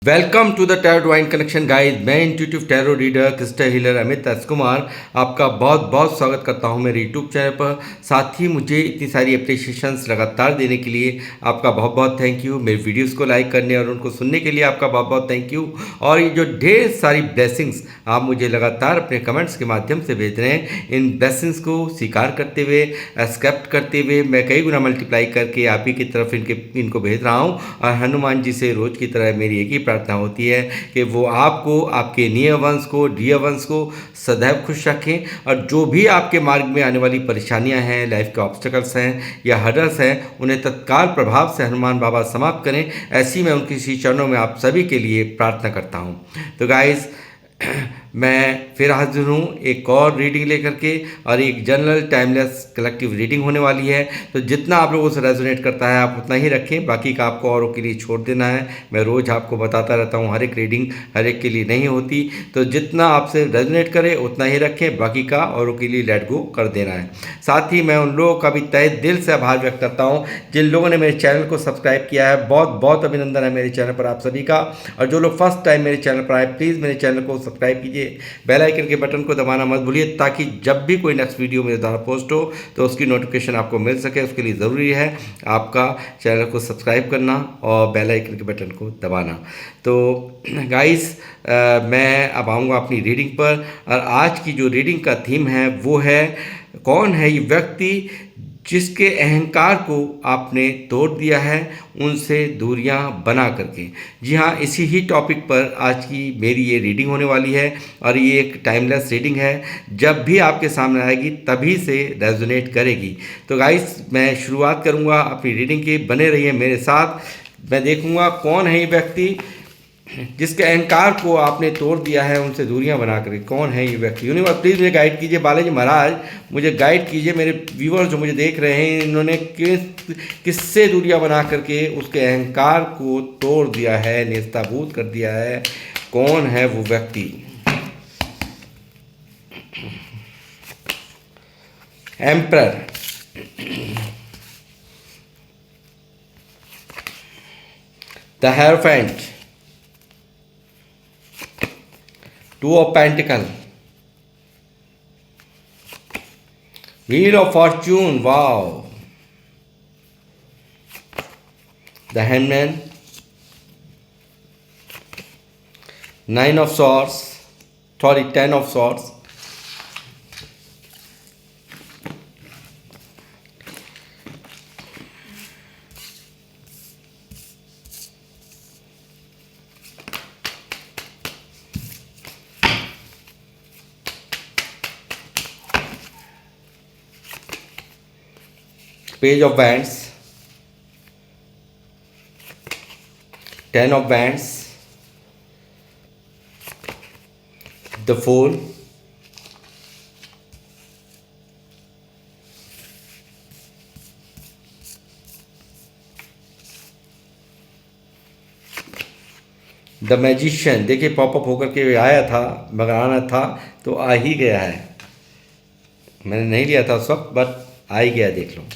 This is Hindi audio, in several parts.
Welcome to the tarot divine connection guys. मैं intuitive tarot reader crystal healer Amit S Kumar आपका बहुत बहुत स्वागत करता हूं मेरे यूट्यूब चैनल पर। साथ ही मुझे इतनी सारी अप्रिशिएशंस लगातार देने के लिए आपका बहुत बहुत थैंक यू। मेरे वीडियोस को लाइक करने और उनको सुनने के लिए आपका बहुत बहुत थैंक यू। और ये जो ढेर सारी ब्लेसिंग्स आप मुझे लगातार अपने कमेंट्स के माध्यम से भेज रहे हैं, इन ब्लेसिंग्स को स्वीकार करते हुए, एक्सेप्ट करते हुए मैं कई गुना मल्टीप्लाई करके आप ही की तरफ इनको भेज रहा हूँ। और हनुमान जी से रोज़ की तरह मेरी एक ही प्रार्थना होती है कि वो आपको, आपके नियर वंश को, डियर वंश को सदैव खुश रखें। और जो भी आपके मार्ग में आने वाली परेशानियां हैं, लाइफ के ऑब्स्टेकल्स हैं या हर्डल्स हैं, उन्हें तत्काल प्रभाव से हनुमान बाबा समाप्त करें। ऐसी मैं उनकी श्री चरणों में आप सभी के लिए प्रार्थना करता हूँ। तो गाइज़, मैं फिर हाजिर हूँ एक और रीडिंग लेकर के, और एक जनरल टाइमलेस कलेक्टिव रीडिंग होने वाली है। तो जितना आप लोगों से रेजोनेट करता है आप उतना ही रखें, बाकी का आपको औरों के लिए छोड़ देना है। मैं रोज़ आपको बताता रहता हूँ, हर एक रीडिंग हर एक के लिए नहीं होती, तो जितना आपसे रेजोनेट करे उतना ही रखें, बाकी का औरों के लिए लेट गो कर देना है। साथ ही मैं उन लोगों का भी तहे दिल से आभार व्यक्त करता हूँ जिन लोगों ने मेरे चैनल को सब्सक्राइब किया है। बहुत बहुत अभिनंदन है मेरे चैनल पर आप सभी का। और जो लोग फर्स्ट टाइम मेरे चैनल पर आए, प्लीज़ मेरे चैनल को सब्सक्राइब कीजिए, बेल आइकन के बटन को दबाना मत भूलिए, ताकि जब भी कोई नेक्स्ट वीडियो मेरे द्वारा पोस्ट हो तो उसकी नोटिफिकेशन आपको मिल सके। उसके लिए ज़रूरी है आपका चैनल को सब्सक्राइब करना और बेल आइकन के बटन को दबाना। तो गाइस, मैं अब आऊँगा अपनी रीडिंग पर, और आज की जो रीडिंग का थीम है वो है, कौन है ये व्यक्ति जिसके अहंकार को आपने तोड़ दिया है, उनसे दूरियां बना करके। जी हाँ, इसी ही टॉपिक पर आज की मेरी ये रीडिंग होने वाली है, और ये एक टाइमलेस रीडिंग है। जब भी आपके सामने आएगी तभी से रेजोनेट करेगी। तो गाइस, मैं शुरुआत करूँगा अपनी रीडिंग की, बने रहिए मेरे साथ। मैं देखूँगा कौन है ये व्यक्ति जिसके अहंकार को आपने तोड़ दिया है, उनसे दूरियां बना कर। कौन है ये व्यक्ति? यूनिवर्स प्लीज़ मुझे गाइड कीजिए। बालाजी महाराज मुझे गाइड कीजिए। मेरे व्यूअर्स जो मुझे देख रहे हैं, इन्होंने किससे दूरियां बना करके उसके अहंकार को तोड़ दिया है, नेस्ताभूत कर दिया है? कौन है वो व्यक्ति? Emperor, the hierophant, two of pentacle, wheel of Fortune, wow, the handman, nine of swords, sorry 10 of swords, page of bands, 10 of wands, the fool, the magician. देखिए पॉपअप होकर के आया था, मगर आना था तो आ ही गया है। मैंने नहीं लिया था उस वक्त, बट आ ही गया, देख लो।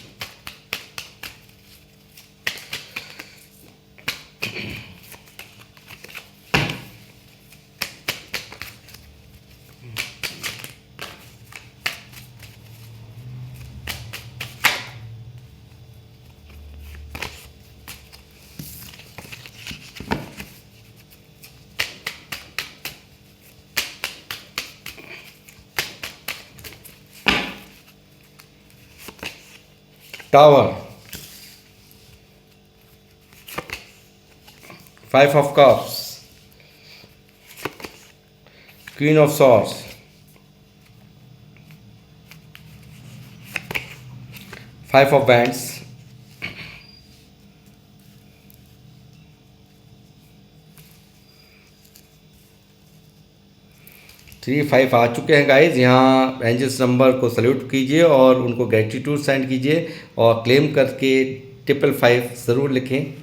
Tower, 5 of cups, queen of swords, 5 of wands, 3-5 आ चुके हैं गाइज। यहाँ एंजल्स नंबर को सल्यूट कीजिए और उनको ग्रेटिट्यूड सेंड कीजिए, और क्लेम करके 555 ज़रूर लिखें।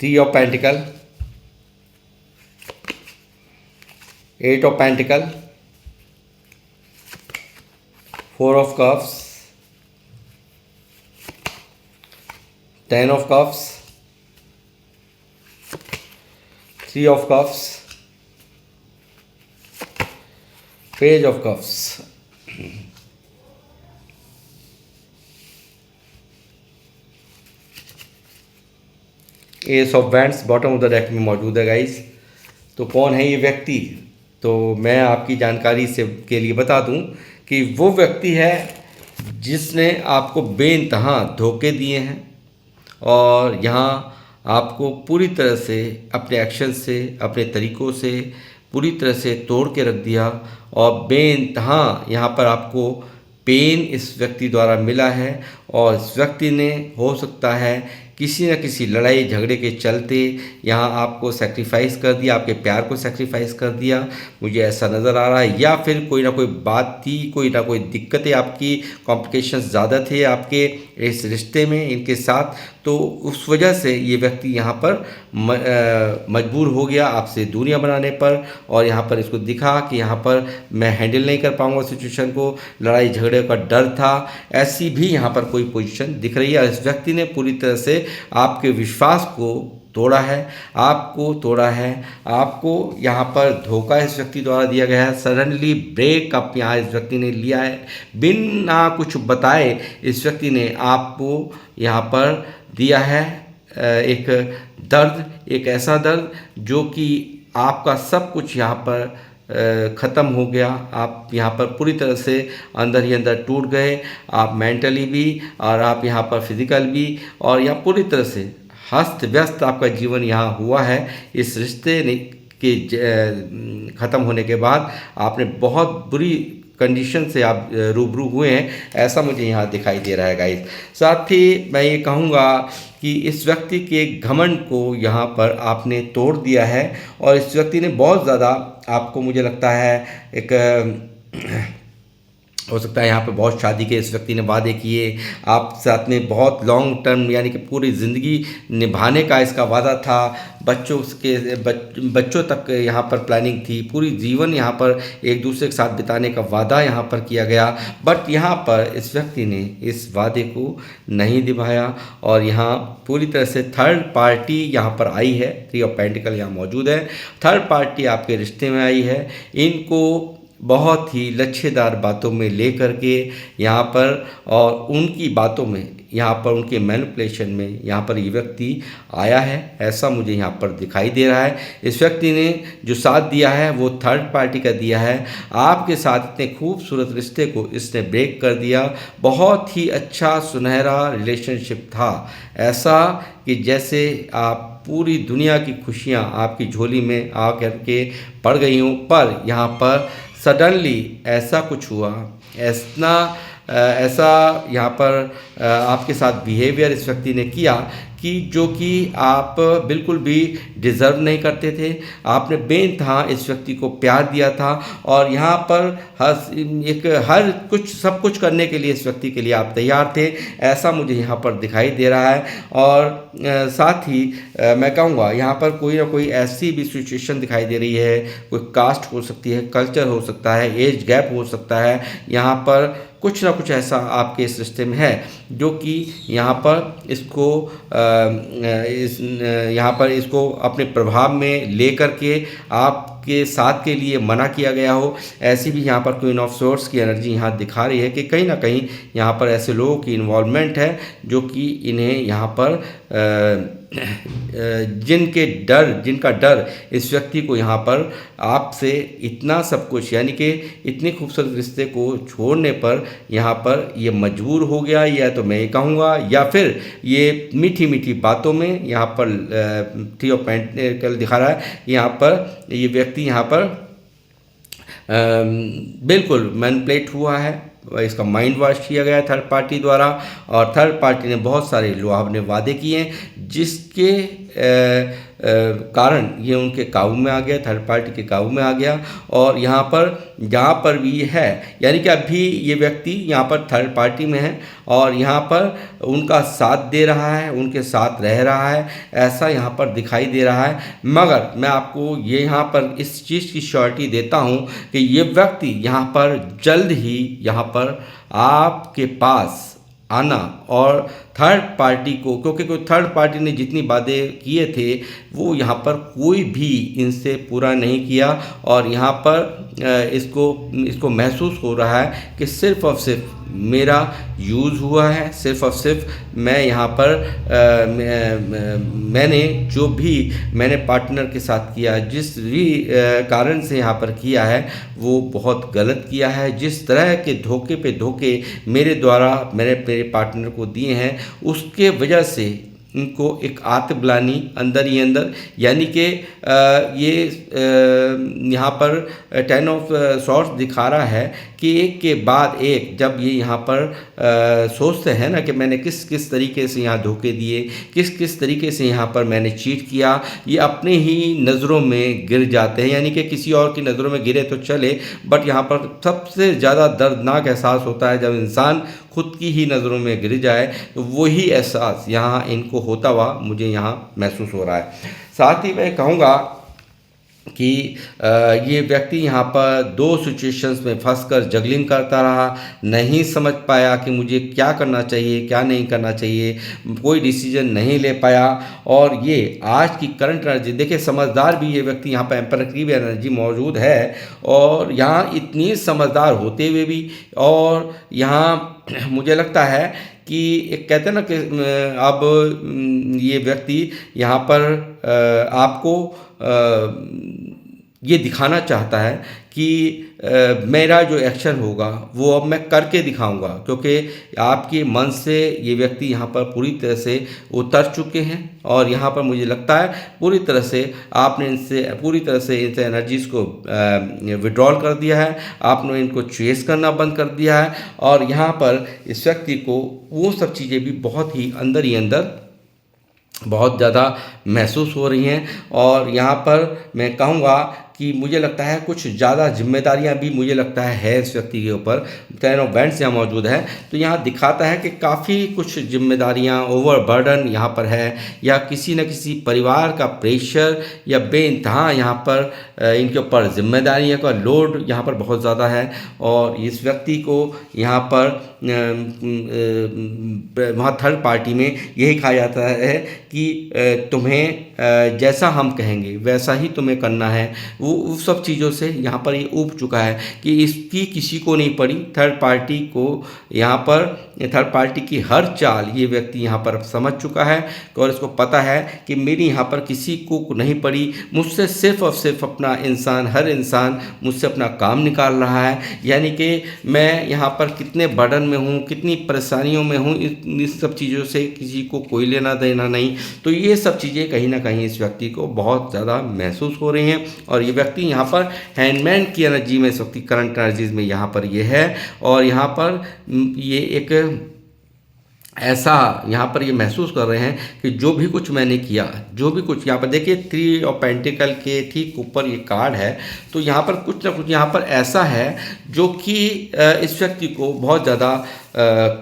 3 of pentacle, 8 of Pentacle, 4 of Cups, 10 of Cups, three of cups, page of cups, S of wands bottom of the deck में मौजूद है गाइस। तो कौन है ये व्यक्ति? तो मैं आपकी जानकारी से के लिए बता दूं कि वो व्यक्ति है जिसने आपको बेइंतहा धोखे दिए हैं और यहाँ आपको पूरी तरह से अपने एक्शन से, अपने तरीक़ों से पूरी तरह से तोड़ के रख दिया और बेइंतहा यहाँ पर आपको पेन इस व्यक्ति द्वारा मिला है। और इस व्यक्ति ने हो सकता है किसी न किसी लड़ाई झगड़े के चलते यहाँ आपको सेक्रीफाइस कर दिया, आपके प्यार को सेक्रीफाइस कर दिया, मुझे ऐसा नज़र आ रहा है। या फिर कोई ना कोई बात थी, कोई ना कोई दिक्कतें आपकी, कॉम्प्लिकेशंस ज़्यादा थे आपके इस रिश्ते में इनके साथ, तो उस वजह से ये व्यक्ति यहाँ पर मजबूर हो गया आपसे दूरियां बनाने पर। और यहाँ पर इसको दिखा कि यहाँ पर मैं हैंडल नहीं कर पाऊँगा सिचुएशन को, लड़ाई झगड़े का डर था, ऐसी भी यहाँ पर कोई पोजीशन दिख रही है। और इस व्यक्ति ने पूरी तरह से आपके विश्वास को तोड़ा है, आपको तोड़ा है, आपको यहाँ पर धोखा इस व्यक्ति द्वारा दिया गया है। सडनली ब्रेकअप यहाँ इस व्यक्ति ने लिया है, बिना कुछ बताए इस व्यक्ति ने आपको यहाँ पर दिया है एक दर्द, एक ऐसा दर्द जो कि आपका सब कुछ यहाँ पर ख़त्म हो गया। आप यहाँ पर पूरी तरह से अंदर ही अंदर टूट गए, आप मेंटली भी और आप यहाँ पर फिज़िकल भी, और यहाँ पूरी तरह से हस्त व्यस्त आपका जीवन यहाँ हुआ है। इस रिश्ते के ख़त्म होने के बाद आपने बहुत बुरी कंडीशन से आप रूबरू हुए हैं, ऐसा मुझे यहाँ दिखाई दे रहा है गाइस। साथ ही मैं ये कहूँगा कि इस व्यक्ति के घमंड को यहाँ पर आपने तोड़ दिया है और इस व्यक्ति ने बहुत ज़्यादा आपको, मुझे लगता है एक हो सकता है यहाँ पे बहुत शादी के इस व्यक्ति ने वादे किए, आप साथ में बहुत लॉन्ग टर्म यानी कि पूरी ज़िंदगी निभाने का इसका वादा था, बच्चों तक यहाँ पर प्लानिंग थी, पूरी जीवन यहाँ पर एक दूसरे के साथ बिताने का वादा यहाँ पर किया गया। बट यहाँ पर इस व्यक्ति ने इस वादे को नहीं निभाया और यहाँ पूरी तरह से थर्ड पार्टी यहाँ पर आई है। थ्री ऑफ पेंटिकल यहाँ मौजूद है, थर्ड पार्टी आपके रिश्ते में आई है। इनको बहुत ही लच्छेदार बातों में ले करके यहाँ पर और उनकी बातों में, यहाँ पर उनके मैनिपुलेशन में यहाँ पर ये व्यक्ति आया है, ऐसा मुझे यहाँ पर दिखाई दे रहा है। इस व्यक्ति ने जो साथ दिया है वो थर्ड पार्टी का दिया है। आपके साथ इतने खूबसूरत रिश्ते को इसने ब्रेक कर दिया। बहुत ही अच्छा सुनहरा रिलेशनशिप था, ऐसा कि जैसे आप पूरी दुनिया की खुशियाँ आपकी झोली में आ करके पड़ गई हूँ, पर यहाँ पर सडनली ऐसा कुछ हुआ, ऐसा यहाँ पर आपके साथ बिहेवियर इस व्यक्ति ने किया कि जो कि आप बिल्कुल भी डिज़र्व नहीं करते थे। आपने बेइंतहा इस व्यक्ति को प्यार दिया था और यहाँ पर हर कुछ सब कुछ करने के लिए इस व्यक्ति के लिए आप तैयार थे, ऐसा मुझे यहाँ पर दिखाई दे रहा है। और साथ ही मैं कहूँगा यहाँ पर कोई ना कोई ऐसी भी सिचुएशन दिखाई दे रही है, कोई कास्ट हो सकती है, कल्चर हो सकता है, एज गैप हो सकता है, यहाँ पर कुछ ना कुछ ऐसा आपके इस रिश्ते में है जो कि यहाँ पर इसको यहाँ पर इसको अपने प्रभाव में ले करके आपके साथ के लिए मना किया गया हो। ऐसी भी यहाँ पर क्वीन ऑफ सोर्ड्स की एनर्जी यहाँ दिखा रही है कि कहीं ना कहीं यहाँ पर ऐसे लोगों की इन्वॉल्वमेंट है जो कि इन्हें यहाँ पर जिनका डर इस व्यक्ति को यहाँ पर आपसे इतना सब कुछ यानी कि इतने खूबसूरत रिश्ते को छोड़ने पर यहाँ पर ये मजबूर हो गया, या तो मैं ये कहूँगा या फिर ये मीठी मीठी बातों में यहाँ पर थ्री ऑफ पेंटिकल दिखा रहा है। यहाँ पर ये व्यक्ति यहाँ पर बिल्कुल मैनिपुलेट हुआ है, इसका माइंड वॉश किया गया है थर्ड पार्टी द्वारा और थर्ड पार्टी ने बहुत सारे लुभावने वादे किए हैं जिसके कारण ये उनके काबू में आ गया, थर्ड पार्टी के काबू में आ गया। और यहाँ पर जहाँ पर भी है यानी कि अभी ये व्यक्ति यहाँ पर थर्ड पार्टी में है और यहाँ पर उनका साथ दे रहा है, उनके साथ रह रहा है, ऐसा यहाँ पर दिखाई दे रहा है। मगर मैं आपको ये यहाँ पर इस चीज़ की श्योरिटी देता हूँ कि ये व्यक्ति यहाँ पर जल्द ही यहाँ पर आपके पास आना और थर्ड पार्टी को, क्योंकि कोई थर्ड पार्टी ने जितनी वादे किए थे वो यहाँ पर कोई भी इनसे पूरा नहीं किया। और यहाँ पर इसको इसको महसूस हो रहा है कि सिर्फ़ और सिर्फ मेरा यूज़ हुआ है, सिर्फ़ और सिर्फ मैं यहाँ पर मैंने जो भी मैंने पार्टनर के साथ किया, जिस भी कारण से यहाँ पर किया है वो बहुत गलत किया है। जिस तरह के धोखे पे धोखे मेरे द्वारा मेरे पार्टनर को दिए हैं, उसके वजह से इनको एक आत्मग्लानि अंदर ही अंदर, यानी कि ये यहाँ पर 10 ऑफ सॉर्ट्स दिखा रहा है कि एक के बाद एक जब ये यहाँ पर सोचते हैं ना कि मैंने किस किस तरीके से यहाँ धोखे दिए, किस किस तरीके से यहाँ पर मैंने चीट किया, ये अपने ही नज़रों में गिर जाते हैं। यानी कि किसी और की नज़रों में गिरे तो चले, बट यहाँ पर सबसे ज़्यादा दर्दनाक एहसास होता है जब इंसान खुद की ही नज़रों में गिर जाए। तो वही एहसास यहाँ इनको होता हुआ मुझे यहाँ महसूस हो रहा है। साथ ही मैं कहूँगा कि ये व्यक्ति यहाँ पर दो सिचुएशंस में फंसकर जगलिंग करता रहा, नहीं समझ पाया कि मुझे क्या करना चाहिए क्या नहीं करना चाहिए, कोई डिसीजन नहीं ले पाया। और ये आज की करंट एनर्जी देखिए, समझदार भी ये व्यक्ति यहाँ पर एम्पायर की भी एनर्जी मौजूद है, और यहाँ इतनी समझदार होते हुए भी, और यहाँ मुझे लगता है कि एक कहते हैं ना कि अब ये व्यक्ति यहाँ पर आपको ये दिखाना चाहता है कि मेरा जो एक्शन होगा वो अब मैं करके दिखाऊंगा, क्योंकि आपके मन से ये व्यक्ति यहाँ पर पूरी तरह से उतर चुके हैं। और यहाँ पर मुझे लगता है पूरी तरह से आपने पूरी तरह से इनसे एनर्जीज़ को विड्रॉल कर दिया है, आपने इनको चेस करना बंद कर दिया है। और यहाँ पर इस व्यक्ति को वो सब चीज़ें भी बहुत ही अंदर बहुत ज़्यादा महसूस हो रही हैं। और यहाँ पर मैं कहूँगा कि मुझे लगता है कुछ ज़्यादा जिम्मेदारियाँ भी मुझे लगता है इस व्यक्ति के ऊपर। 10 ऑफ वैंड्स यहाँ मौजूद है, तो यहाँ दिखाता है कि काफ़ी कुछ जिम्मेदारियाँ ओवरबर्डन यहाँ पर है, या किसी न किसी परिवार का प्रेशर या बेइंतहा यहाँ पर इनके ऊपर जिम्मेदारियों का लोड यहाँ पर बहुत ज़्यादा है। और इस व्यक्ति को यहाँ पर वहाँ थर्ड पार्टी में यही कहा जाता है कि तुम्हें जैसा हम कहेंगे वैसा ही तुम्हें करना है। वो सब चीज़ों से यहाँ पर ये ऊब चुका है कि इसकी किसी को नहीं पड़ी, थर्ड पार्टी को यहाँ पर थर्ड पार्टी की हर चाल ये व्यक्ति यहाँ पर समझ चुका है। और इसको पता है कि मेरी यहाँ पर किसी को नहीं पड़ी, मुझसे सिर्फ और सिर्फ अपना इंसान, हर इंसान मुझसे अपना काम निकाल रहा है। यानी कि मैं यहाँ पर कितने बर्डन में हूँ, कितनी परेशानियों में हूँ, इस सब चीज़ों से किसी को कोई लेना देना नहीं। तो ये सब चीज़ें कहीं ना कहीं इस व्यक्ति को बहुत ज़्यादा महसूस हो रही हैं। और ये व्यक्ति यहाँ पर हैंडमैन की एनर्जी में, इस वक्त करंट एनर्जीज में यहाँ पर ये है। और यहाँ पर ये एक ऐसा यहाँ पर ये महसूस कर रहे हैं कि जो भी कुछ मैंने किया, जो भी कुछ यहाँ पर देखिए 3 ऑफ पेंटिकल के ठीक ऊपर ये कार्ड है। तो यहाँ पर कुछ ना कुछ यहाँ पर ऐसा है जो कि इस व्यक्ति को बहुत ज़्यादा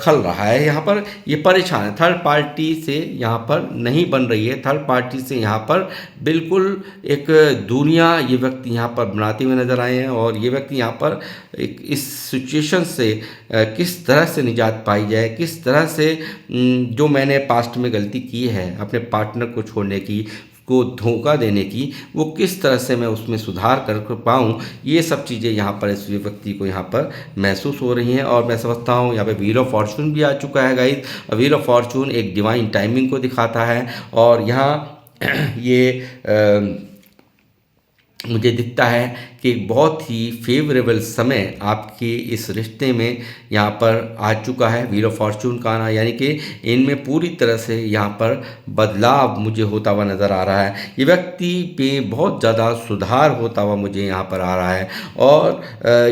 खल रहा है। यहाँ पर ये परेशान है, थर्ड पार्टी से यहाँ पर नहीं बन रही है, थर्ड पार्टी से यहाँ पर बिल्कुल एक दुनिया ये व्यक्ति यहाँ पर बनाते हुए नज़र आए हैं। और ये व्यक्ति यहाँ पर एक इस सिचुएशन से किस तरह से निजात पाई जाए, किस तरह से जो मैंने पास्ट में गलती की है अपने पार्टनर को छोड़ने की, को धोखा देने की, वो किस तरह से मैं उसमें सुधार कर पाऊँ, ये सब चीज़ें यहाँ पर इस व्यक्ति को यहाँ पर महसूस हो रही हैं। और मैं समझता हूँ यहाँ पे व्हील ऑफ फॉर्चून भी आ चुका है गाइस। व्हील ऑफ फॉर्चून एक डिवाइन टाइमिंग को दिखाता है। और यहाँ ये मुझे दिखता है कि एक बहुत ही फेवरेबल समय आपके इस रिश्ते में यहाँ पर आ चुका है। व्हील ऑफ फॉर्चून का आना यानी कि इनमें पूरी तरह से यहाँ पर बदलाव मुझे होता हुआ नज़र आ रहा है। ये व्यक्ति पे बहुत ज़्यादा सुधार होता हुआ मुझे यहाँ पर आ रहा है। और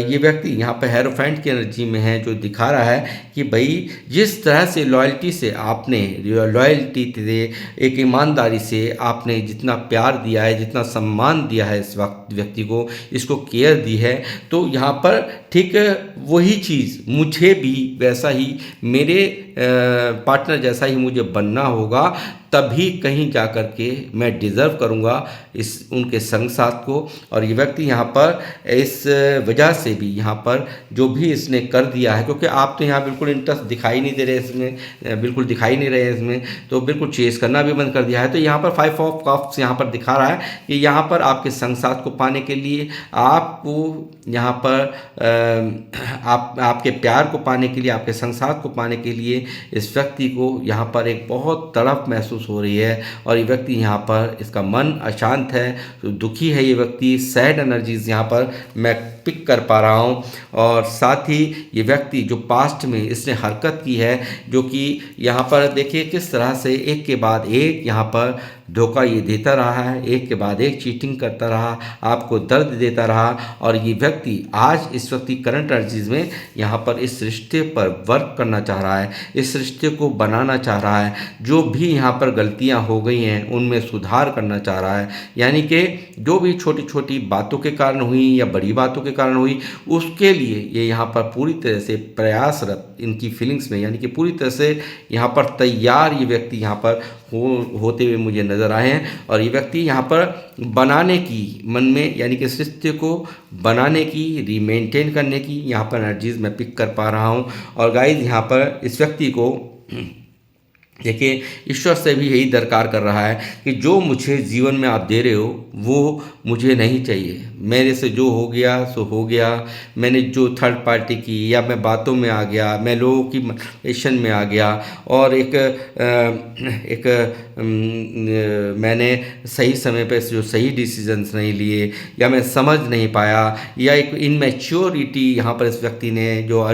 ये व्यक्ति यहाँ पर हेरोफेंट की एनर्जी में है, जो दिखा रहा है कि भाई जिस तरह से लॉयल्टी से आपने, लॉयल्टी से, एक ईमानदारी से आपने जितना प्यार दिया है, जितना सम्मान दिया है इस व्यक्ति को, इसको केयर दी है, तो यहाँ पर ठीक वही चीज़ मुझे भी वैसा ही मेरे पार्टनर जैसा ही मुझे बनना होगा, तभी कहीं जा कर के मैं डिज़र्व करूँगा इस उनके संग साथ को। और ये व्यक्ति यहाँ पर इस वजह से भी यहाँ पर जो भी इसने कर दिया है, क्योंकि आप तो यहाँ बिल्कुल इंटरेस्ट दिखाई नहीं दे रहे इसमें, बिल्कुल दिखाई नहीं रहे इसमें, तो बिल्कुल चेस करना भी बंद कर दिया है। तो यहाँ पर 5 ऑफ कप्स यहाँ पर दिखा रहा है कि यहाँ पर आपके संग साथ को पाने के लिए आपको यहाँ पर आपके प्यार को पाने के लिए, आपके संग साथ को पाने के लिए इस व्यक्ति को यहाँ पर एक बहुत तड़प महसूस हो रही है। और ये व्यक्ति यहाँ पर, इसका मन अशांत है, तो दुखी है ये व्यक्ति, सैड एनर्जीज यहाँ पर मैं पिक कर पा रहा हूँ। और साथ ही ये व्यक्ति जो पास्ट में इसने हरकत की है, जो कि यहाँ पर देखिए किस तरह से एक के बाद एक यहाँ पर धोखा ये देता रहा है, एक के बाद एक चीटिंग करता रहा, आपको दर्द देता रहा। और ये व्यक्ति आज इस वक्त की करंट एनर्जीज में यहाँ पर इस रिश्ते पर वर्क करना चाह रहा है, इस रिश्ते को बनाना चाह रहा है, जो भी यहाँ पर गलतियाँ हो गई हैं उनमें सुधार करना चाह रहा है। यानी कि जो भी छोटी छोटी बातों के कारण हुई या बड़ी बातों के कारण हुई, उसके लिए ये यहाँ पर पूरी तरह से प्रयासरत इनकी फीलिंग्स में, यानी कि पूरी तरह से यहाँ पर तैयार ये व्यक्ति यहाँ पर होते हुए मुझे नज़र आए हैं। और ये व्यक्ति यहाँ पर बनाने की मन में, यानी कि इस रिश्ते को बनाने की, रीमेंटेन करने की यहाँ पर एनर्जीज मैं पिक कर पा रहा हूँ। और गाइज यहाँ पर इस व्यक्ति को देखिए ईश्वर से भी यही दरकार कर रहा है कि जो मुझे जीवन में आप दे रहे हो वो मुझे नहीं चाहिए, मेरे से जो हो गया सो हो गया। मैंने जो थर्ड पार्टी की, या मैं बातों में आ गया, मैं लोगों की मैनिपुलेशन में आ गया, और मैंने सही समय पर जो सही डिसीजंस नहीं लिए, या मैं समझ नहीं पाया, या एक इनमेच्योरिटी यहाँ पर इस व्यक्ति ने जो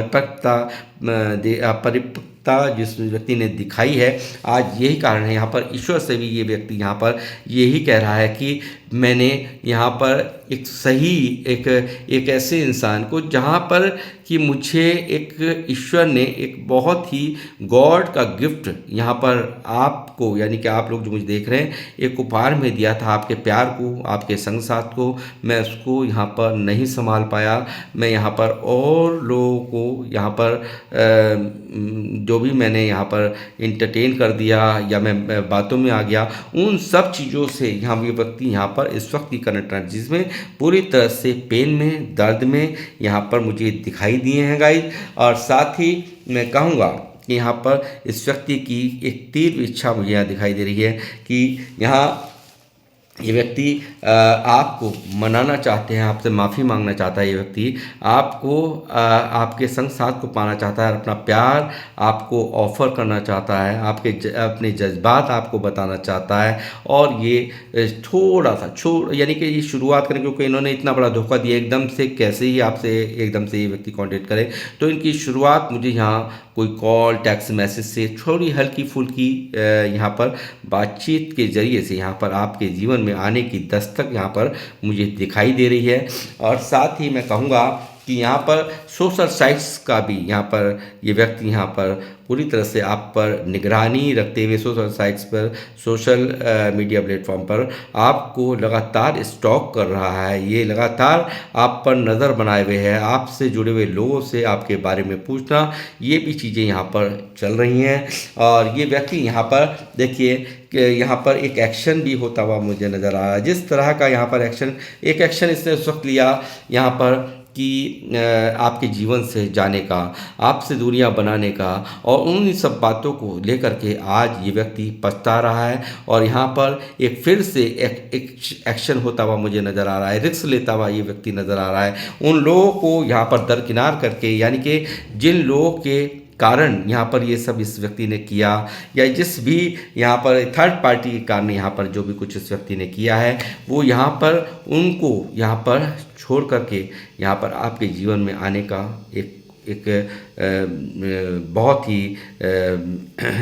परिपक्वता जिस व्यक्ति ने दिखाई है, आज यही कारण है। यहाँ पर ईश्वर से भी ये व्यक्ति यहाँ पर यही कह रहा है कि मैंने यहाँ पर एक सही एक ऐसे इंसान को, जहाँ पर कि मुझे एक ईश्वर ने एक बहुत ही गॉड का गिफ्ट यहाँ पर आपको, यानी कि आप लोग जो मुझे देख रहे हैं, एक उपहार में दिया था, आपके प्यार को, आपके संग साथ को। मैं उसको यहाँ पर नहीं संभाल पाया। मैं यहाँ पर और लोगों को यहाँ पर जो भी मैंने यहाँ पर इंटरटेन कर दिया, या मैं बातों में आ गया, उन सब चीज़ों से यहाँ ये व्यक्ति यहाँ पर इस वक्त की करंट एनर्जीज में पूरी तरह से पेन में, दर्द में यहाँ पर मुझे दिखाई दिए हैं गाइस। और साथ ही मैं कहूँगा कि यहाँ पर इस व्यक्ति की एक तीव्र इच्छा मुझे यहाँ दिखाई दे रही है कि यहाँ ये व्यक्ति आपको मनाना चाहते हैं, आपसे माफ़ी मांगना चाहता है। ये व्यक्ति आपको आपके संग साथ को पाना चाहता है, अपना प्यार आपको ऑफ़र करना चाहता है, अपने जज्बात आपको बताना चाहता है। और ये थोड़ा सा यानी कि ये शुरुआत करें, क्योंकि इन्होंने इतना बड़ा धोखा दिया एकदम से, कैसे ही आपसे एकदम से ये व्यक्ति कांटेक्ट करे, तो इनकी शुरुआत मुझे यहाँ कोई कॉल, टेक्स्ट मैसेज से, थोड़ी हल्की फुल्की यहाँ पर बातचीत के ज़रिए से यहाँ पर आपके जीवन में आने की दस्तक यहाँ पर मुझे दिखाई दे रही है। और साथ ही मैं कहूँगा कि यहाँ पर सोशल साइट्स का भी यहाँ पर ये व्यक्ति यहाँ पर पूरी तरह से आप पर निगरानी रखते हुए सोशल साइट्स पर, सोशल मीडिया प्लेटफॉर्म पर आपको लगातार स्टॉक कर रहा है। ये लगातार आप पर नज़र बनाए हुए है, आपसे जुड़े हुए लोगों से आपके बारे में पूछना, ये भी चीज़ें यहाँ पर चल रही हैं। और ये व्यक्ति यहाँ पर देखिए कि यहाँ पर एक एक्शन भी होता हुआ मुझे नज़र आ रहा है। जिस तरह का यहाँ पर एक एक्शन इसने उस वक्त लिया यहाँ पर कि आपके जीवन से जाने का, आपसे दूरियां बनाने का, और उन सब बातों को लेकर के आज ये व्यक्ति पछता रहा है। और यहाँ पर एक फिर से एक एक्शन होता हुआ मुझे नज़र आ रहा है, रिस्क लेता हुआ ये व्यक्ति नज़र आ रहा है, उन लोगों को यहाँ पर दरकिनार करके, यानी कि जिन लोगों के कारण यहाँ पर ये सब इस व्यक्ति ने किया, या जिस भी यहाँ पर थर्ड पार्टी के कारण यहाँ पर जो भी कुछ इस व्यक्ति ने किया है, वो यहाँ पर उनको यहाँ पर छोड़ करके यहाँ पर आपके जीवन में आने का एक बहुत ही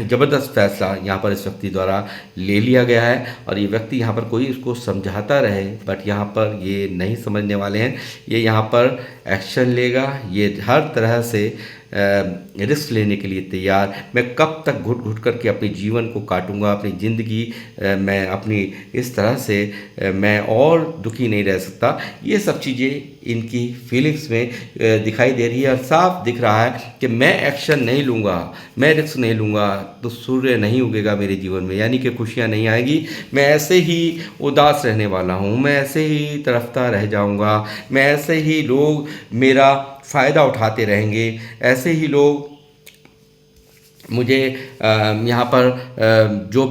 ज़बरदस्त फैसला यहाँ पर इस व्यक्ति द्वारा ले लिया गया है। और ये व्यक्ति यहाँ पर कोई इसको समझाता रहे, बट यहाँ पर ये नहीं समझने वाले हैं। ये यहाँ पर एक्शन लेगा, ये हर तरह से रिस्क लेने के लिए तैयार। मैं कब तक घुट घुट करके अपने जीवन को काटूंगा, अपनी ज़िंदगी मैं अपनी इस तरह से मैं और दुखी नहीं रह सकता। ये सब चीज़ें इनकी फीलिंग्स में दिखाई दे रही है और साफ दिख रहा है कि मैं एक्शन नहीं लूँगा, मैं रिस्क नहीं लूँगा तो सूर्य नहीं उगेगा मेरे जीवन में, यानी कि खुशियाँ नहीं आएगी। मैं ऐसे ही उदास रहने वाला हूँ, मैं ऐसे ही तरफता रह जाऊँगा, मैं ऐसे ही लोग मेरा फ़ायदा उठाते रहेंगे, ऐसे ही लोग मुझे यहाँ पर जो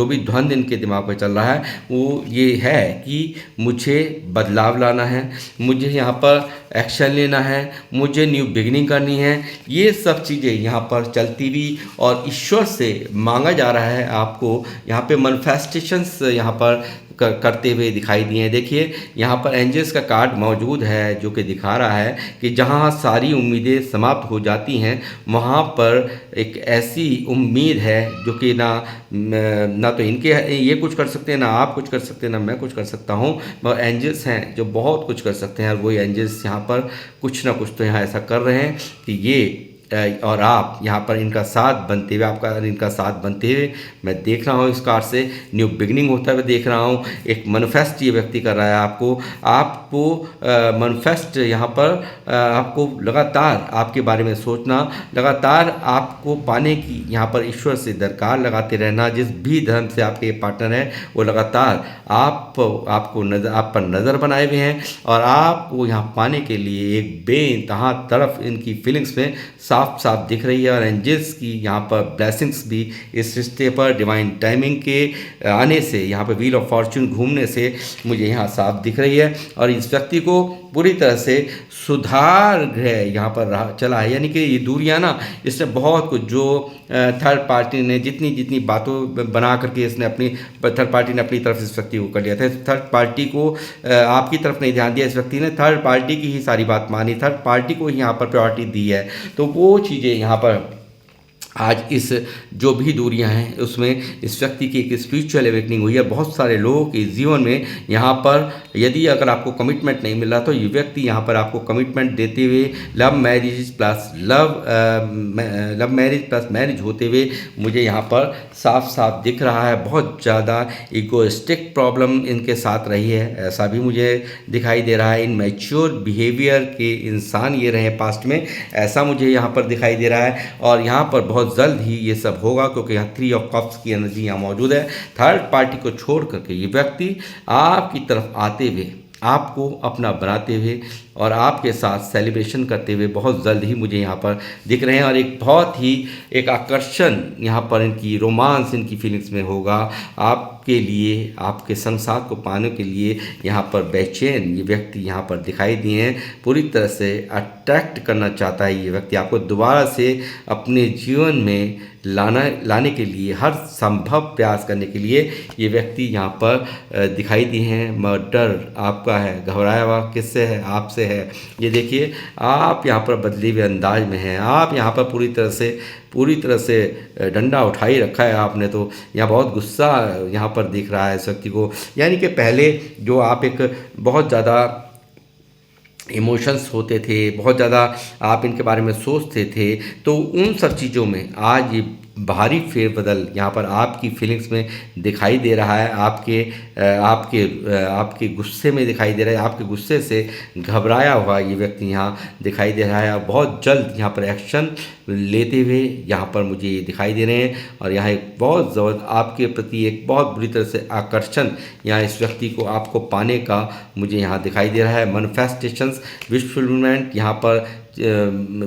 भी द्वंद इनके दिमाग में चल रहा है वो ये है कि मुझे बदलाव लाना है, मुझे यहाँ पर एक्शन लेना है, मुझे न्यू बिगिनिंग करनी है। ये सब चीज़ें यहाँ पर चलती हुई और ईश्वर से मांगा जा रहा है। आपको यहाँ पे मैनिफेस्टेशंस यहाँ पर करते हुए दिखाई दिए हैं। देखिए यहाँ पर एंजल्स का कार्ड मौजूद है जो कि दिखा रहा है कि जहाँ सारी उम्मीदें समाप्त हो जाती हैं वहाँ पर एक ऐसी उम्मीद है जो कि ना तो इनके ये कुछ कर सकते हैं, ना आप कुछ कर सकते हैं, ना मैं कुछ कर सकता हूँ, मगर एंजल्स हैं जो बहुत कुछ कर सकते हैं। और वही एंजल्स यहाँ पर कुछ ना कुछ तो यहाँ ऐसा कर रहे हैं कि ये और आप यहाँ पर इनका साथ बनते हुए, आपका इनका साथ बनते हुए मैं देख रहा हूँ। इस कार्ड से न्यू बिगनिंग होता हुआ देख रहा हूँ। एक मैनिफेस्ट ये व्यक्ति कर रहा है आपको मैनिफेस्ट यहाँ पर आपको लगातार आपके बारे में सोचना, लगातार आपको पाने की यहाँ पर ईश्वर से दरकार लगाते रहना। जिस भी धर्म से आपके पार्टनर हैं वो लगातार आप पर नज़र बनाए हुए हैं और आपको यहाँ पाने के लिए एक बेइंतहा तरफ इनकी फीलिंग्स में साफ दिख रही है। और एंजल्स की यहाँ पर ब्लेसिंग्स भी इस रिश्ते पर डिवाइन टाइमिंग के आने से, यहाँ पर व्हील ऑफ फॉर्चून घूमने से मुझे यहाँ साफ दिख रही है। और इस व्यक्ति को पूरी तरह से सुधार ग्रह यहाँ पर चला है, यानी कि ये दूरियाँ ना, इसने बहुत कुछ जो थर्ड पार्टी ने जितनी बातों बना करके इसने अपनी थर्ड पार्टी ने अपनी तरफ इस व्यक्ति को कर लिया था। थर्ड पार्टी को आपकी तरफ नहीं ध्यान दिया, इस व्यक्ति ने थर्ड पार्टी की ही सारी बात मानी, थर्ड पार्टी को ही यहाँ पर प्रायोरिटी दी है। तो वो चीज़ें यहाँ पर आज इस जो भी दूरियां हैं उसमें इस व्यक्ति की एक स्पिरिचुअल अवेकनिंग हुई है। बहुत सारे लोगों के जीवन में यहाँ पर यदि अगर आपको कमिटमेंट नहीं मिल रहा तो ये व्यक्ति यहाँ पर आपको कमिटमेंट देते हुए लव मैरिज प्लस मैरिज होते हुए मुझे यहाँ पर साफ दिख रहा है। बहुत ज़्यादा इगोइस्टिक प्रॉब्लम इनके साथ रही है, ऐसा भी मुझे दिखाई दे रहा है। इन मैच्योर बिहेवियर के इंसान ये रहे पास्ट में, ऐसा मुझे यहाँ पर दिखाई दे रहा है। और यहाँ पर बहुत जल्द ही ये सब होगा क्योंकि यहाँ 3 ऑफ कप्स की एनर्जी यहाँ मौजूद है। थर्ड पार्टी को छोड़ करके ये व्यक्ति आपकी तरफ आते हुए, आपको अपना बनाते हुए और आपके साथ सेलिब्रेशन करते हुए बहुत जल्द ही मुझे यहाँ पर दिख रहे हैं। और एक बहुत ही एक आकर्षण यहाँ पर इनकी रोमांस इनकी फीलिंग्स में होगा आपके लिए, आपके संसार को पाने के लिए यहाँ पर बेचैन ये व्यक्ति यहाँ पर दिखाई दिए हैं। पूरी तरह से अट्रैक्ट करना चाहता है ये व्यक्ति आपको दोबारा से अपने जीवन में लाने के लिए हर संभव प्रयास करने के लिए ये व्यक्ति यहाँ पर दिखाई दिए हैं। मर्डर आपका है, घबराया हुआ किससे है? आपसे है। ये देखिए आप यहाँ पर बदले हुए अंदाज में हैं, आप यहाँ पर पूरी तरह से डंडा उठाई रखा है आपने। तो यहाँ बहुत गुस्सा यहाँ पर दिख रहा है इस व्यक्ति को, यानी कि पहले जो आप एक बहुत ज़्यादा इमोशंस होते थे, बहुत ज़्यादा आप इनके बारे में सोचते थे, तो उन सब चीज़ों में आज ये भारी फेरबदल यहाँ पर आपकी फीलिंग्स में दिखाई दे रहा है। आपके गुस्से में दिखाई दे रहा है, आपके गुस्से से घबराया हुआ ये व्यक्ति यहाँ दिखाई दे रहा है। और बहुत जल्द यहाँ पर एक्शन लेते हुए यहाँ पर मुझे ये दिखाई दे रहे हैं। और यहाँ एक बहुत ज़बरदस्त आपके प्रति एक बहुत बुरी तरह से आकर्षण यहाँ इस व्यक्ति को आपको पाने का मुझे यहाँ दिखाई दे रहा है। मैनिफेस्टेशंस, विश फुलफिलमेंट यहाँ पर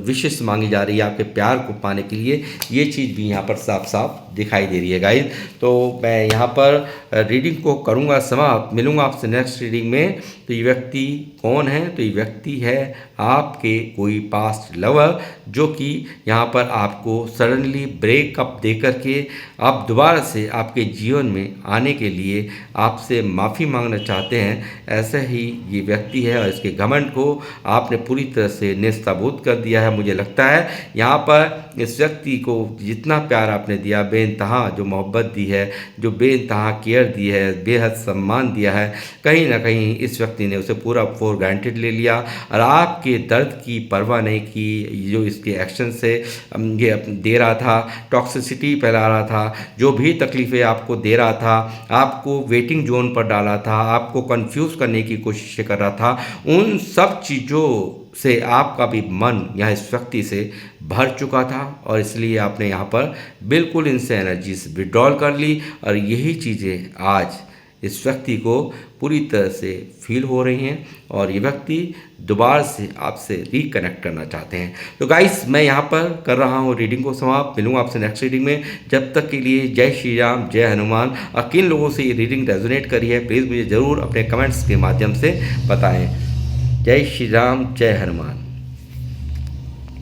विशेष मांगी जा रही है आपके प्यार को पाने के लिए, ये चीज़ भी यहाँ पर साफ दिखाई दे रही है गाइस। तो मैं यहाँ पर रीडिंग को करूँगा समाप्त, मिलूँगा आपसे नेक्स्ट रीडिंग में। तो ये व्यक्ति कौन है? तो ये व्यक्ति है आपके कोई पास्ट लवर जो कि यहाँ पर आपको सडनली ब्रेकअप दे करके आप दोबारा से आपके जीवन में आने के लिए आपसे माफ़ी मांगना चाहते हैं। ऐसा ही ये व्यक्ति है और इसके घमंड को आपने पूरी तरह से निस्तब्ध पराभूत कर दिया है। मुझे लगता है यहाँ पर इस व्यक्ति को जितना प्यार आपने दिया, बेइंतहा जो मोहब्बत दी है, जो बेइंतहा केयर दी है, बेहद सम्मान दिया है, कहीं ना कहीं इस व्यक्ति ने उसे पूरा फॉर ग्रांटेड ले लिया और आपके दर्द की परवाह नहीं की। जो इसके एक्शन से ये दे रहा था, टॉक्सिसिटी फैला रहा था, जो भी तकलीफ़ें आपको दे रहा था, आपको वेटिंग जोन पर डाला था, आपको कंफ्यूज करने की कोशिश कर रहा था, उन सब चीज़ों से आपका भी मन यहाँ इस व्यक्ति से भर चुका था और इसलिए आपने यहाँ पर बिल्कुल इनसे एनर्जीज विड्रॉल कर ली और यही चीज़ें आज इस व्यक्ति को पूरी तरह से फील हो रही हैं और ये व्यक्ति दोबारा से आपसे रिकनेक्ट करना चाहते हैं। तो गाइस, मैं यहाँ पर कर रहा हूँ रीडिंग को समाप्त। मिलूँगा आपसे नेक्स्ट रीडिंग में। जब तक के लिए जय श्री राम, जय हनुमान। और किन लोगों से ये रीडिंग रेजोनेट करी है प्लीज़ मुझे ज़रूर अपने कमेंट्स के माध्यम से बताएं। जय श्री राम, जय हनुमान।